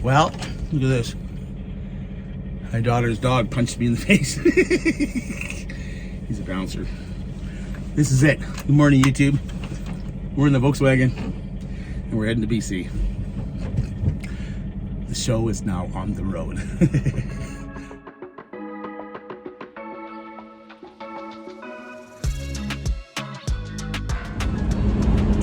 Well, look at this. My daughter's dog punched me in the face. He's a bouncer. This is it. Good morning, YouTube. We're in the Volkswagen and we're heading to BC. The show is now on the road.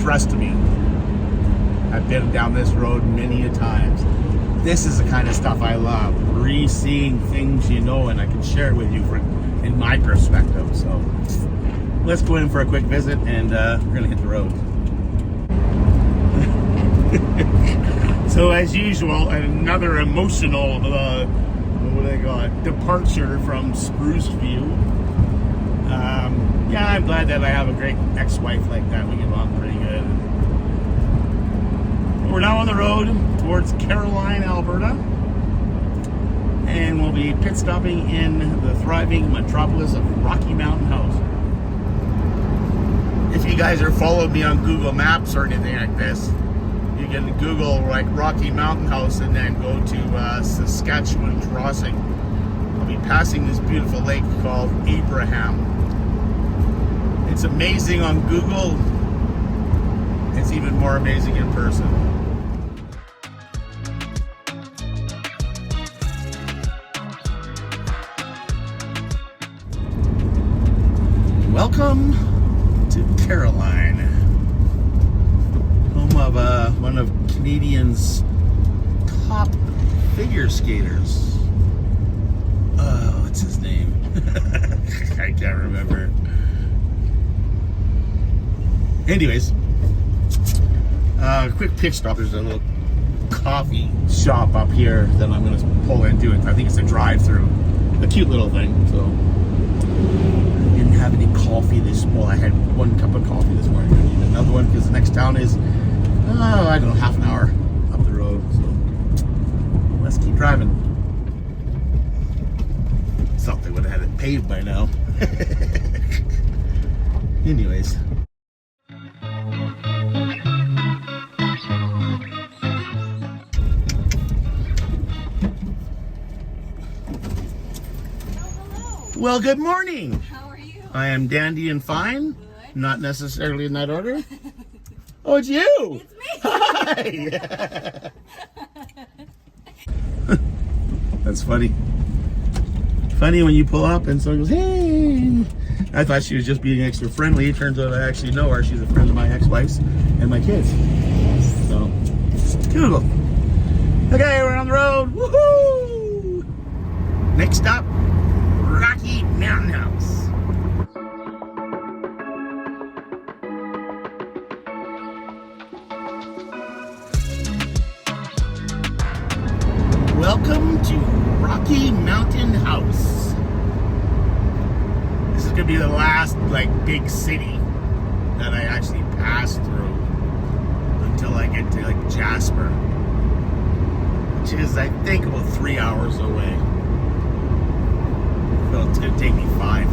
Trust me, I've been down this road many a times. This is the kind of stuff I love. Re-seeing things you know, and I can share it with you in my perspective. So let's go in for a quick visit, and we're gonna hit the road. So as usual, another emotional, departure from Spruce View. Yeah, I'm glad that I have a great ex-wife like that. We get along pretty good. We're now on the road towards Caroline, Alberta, and we'll be pit stopping in the thriving metropolis of Rocky Mountain House. If you guys are following me on Google Maps or anything like this, you can Google like Rocky Mountain House and then go to Saskatchewan Crossing. I'll be passing this beautiful lake called Abraham. It's amazing on Google. It's even more amazing in person. Welcome to Caroline, home of one of Canadians' top figure skaters. What's his name? I can't remember. Anyways, quick pit stop. There's a little coffee shop up here that I'm going to pull into. I think it's a drive-through. A cute little thing. So, I didn't have any coffee I had one cup of coffee this morning. I need another one because the next town is, I don't know, half an hour up the road. So, let's keep driving. Thought they would have had it paved by now. Anyways. Well, good morning. How are you? I am dandy and fine. Good. Not necessarily in that order. Oh, it's you. It's me. Hi. That's funny. Funny when you pull up and someone goes, hey. I thought she was just being extra friendly. It turns out I actually know her. She's a friend of my ex-wife's and my kids. So, cool. Okay, we're on the road. Woohoo! Next stop, Rocky Mountain House. Welcome to Rocky Mountain House. This is gonna be the last big city that I actually pass through until I get to Jasper, which is I think about 3 hours away. Well, it's gonna take me 5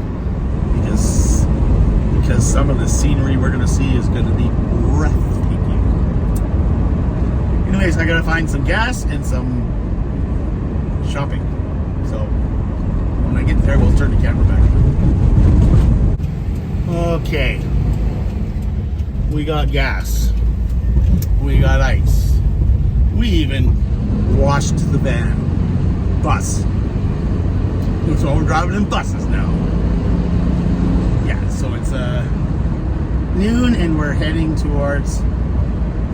because some of the scenery we're gonna see is gonna be breathtaking. Anyways, I gotta find some gas and some shopping. So when I get there, we'll turn the camera back. Okay, we got gas, we got ice, we even washed the bus. So we're driving in buses now. Yeah, so it's noon and we're heading towards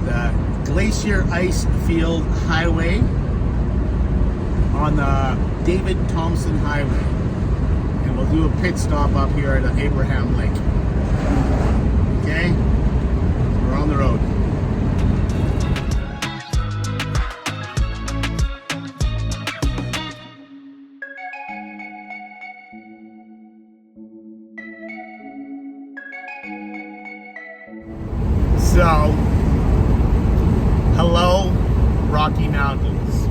the Glacier Highway on the David Thompson Highway. And we'll do a pit stop up here at Abraham Lake. Okay? We're on the road. So, hello, Rocky Mountains.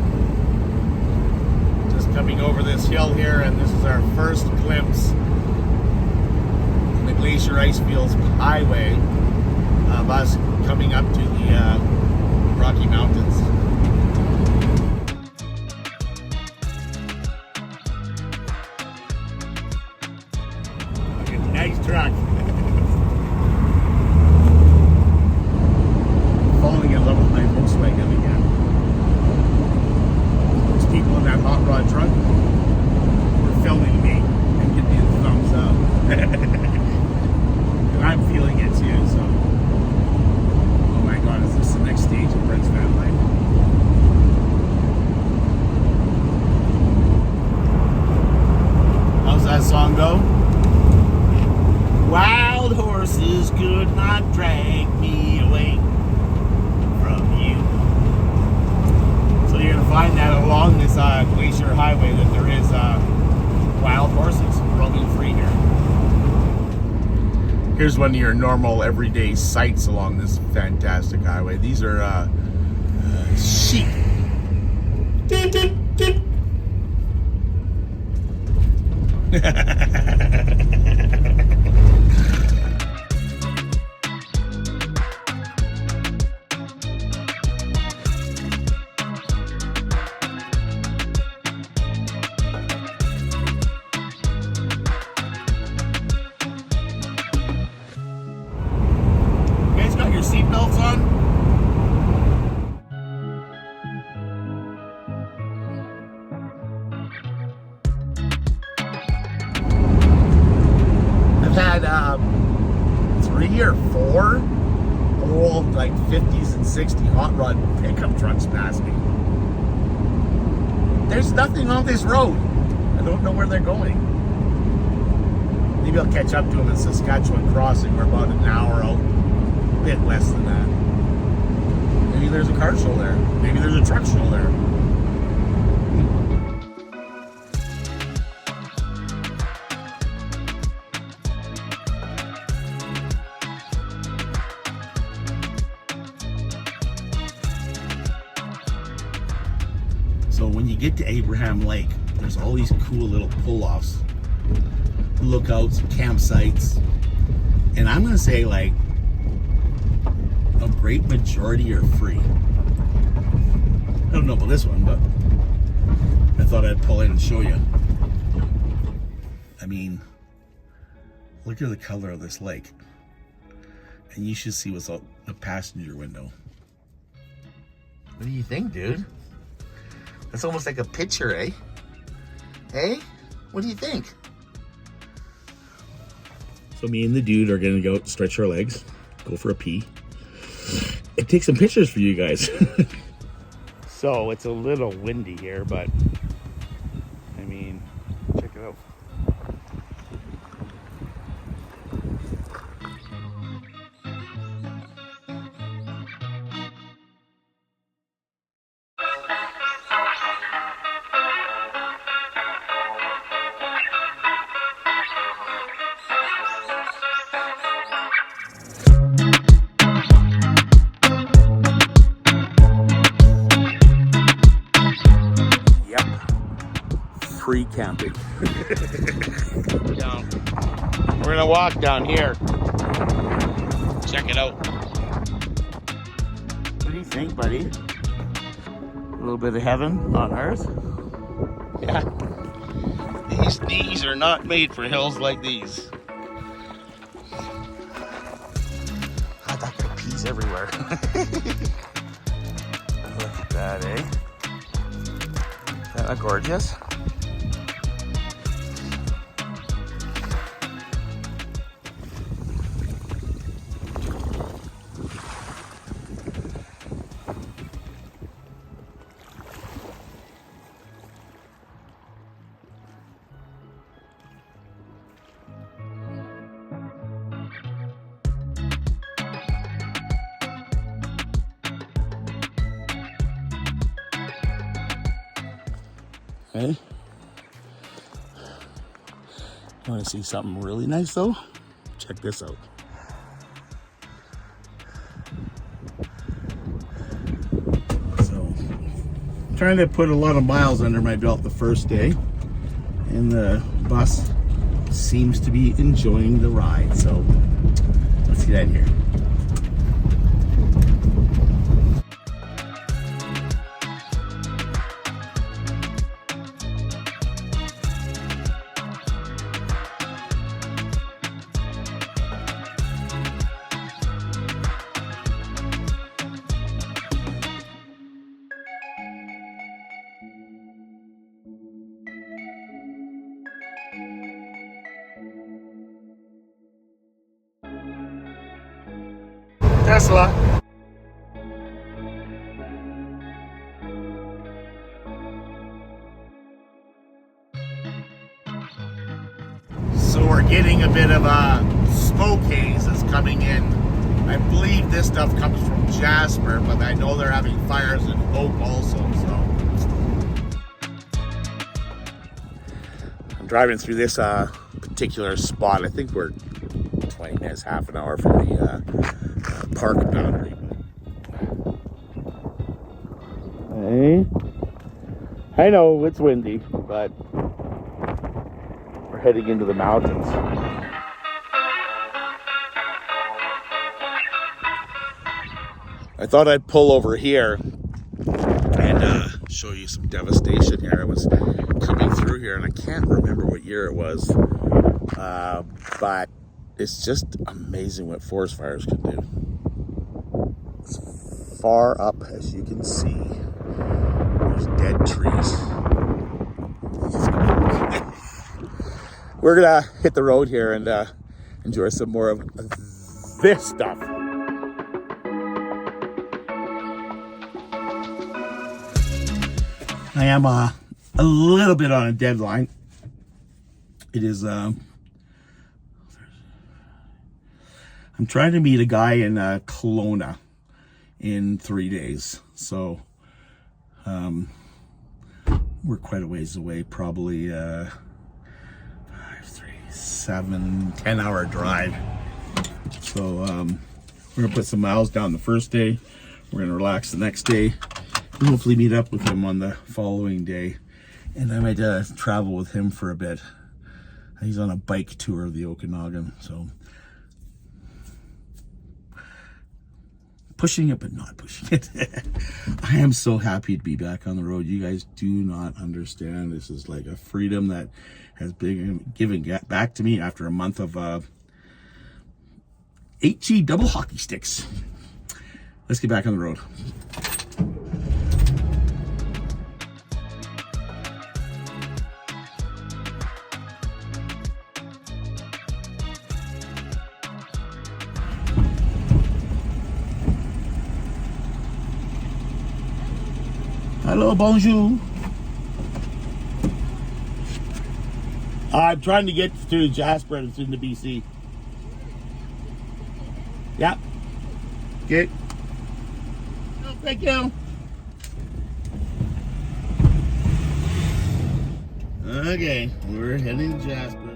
Just coming over this hill here, and this is our first glimpse in the Glacier Icefields Highway of us coming up to the Rocky Mountains. my Volkswagen again. Those people in that hot rod truck were filming me and giving me a thumbs up. And I'm feeling it too, so. Oh my God, is this the next stage of Brent's van life? How's that song go? Wild horses could not drag me away from you. So you're going to find that along this Glacier Highway that there is wild horses roaming free here. Here's one of your normal everyday sights along this fantastic highway. These are sheep. Your seatbelts on? I've had 3 or 4 old like 50s and 60 hot rod pickup trucks pass me. There's nothing on this road. I don't know where they're going. Maybe I'll catch up to them in Saskatchewan Crossing. We're about an hour out. Bit less than that. Maybe there's a car show there. Maybe there's a truck show there. So when you get to Abraham Lake, there's all these cool little pull-offs, lookouts, campsites, and I'm gonna say like a great majority are free. I don't know about this one, but I thought I'd pull in and show you. I mean, look at the color of this lake. And you should see what's out the passenger window. What do you think, dude? That's almost like a picture, eh? Hey? What do you think? So me and the dude are gonna go stretch our legs, go for a pee, and take some pictures for you guys. So it's a little windy here, but I mean, check it out. Free camping. Down. We're gonna walk down here. Check it out. What do you think, buddy? A little bit of heaven on earth? Yeah. These knees are not made for hills like these. I got the peas everywhere. Look at that, eh? Isn't that gorgeous? Okay. You want to see something really nice though? Check this out. So, I'm trying to put a lot of miles under my belt the first day, and the bus seems to be enjoying the ride. So, let's get out of here. Tesla. So we're getting a bit of a smoke haze that's coming in. I believe this stuff comes from Jasper, but I know they're having fires in Hope also, so. I'm driving through this particular spot. I think we're 20 minutes, half an hour from the park boundary. Hey. I know it's windy, but we're heading into the mountains. I thought I'd pull over here and show you some devastation here. I was coming through here and I can't remember what year it was, but it's just amazing what forest fires can do. As far up as you can see, there's dead trees. We're gonna hit the road here and enjoy some more of this stuff. I am a little bit on a deadline. It is, I'm trying to meet a guy in Kelowna in 3 days. So, we're quite a ways away, probably 5, 3, 7, 10-hour drive. So, we're gonna put some miles down the first day. We're gonna relax the next day. And hopefully meet up with him on the following day. And I might travel with him for a bit. He's on a bike tour of the Okanagan, so pushing it but not pushing it. I am so happy to be back on the road. You guys do not understand. This is like a freedom that has been given back to me after a month of HG double hockey sticks. Let's get back on the road. Hello, bonjour. I'm trying to get to Jasper and it's into BC. Yep. Okay. Oh, thank you. Okay, we're heading to Jasper.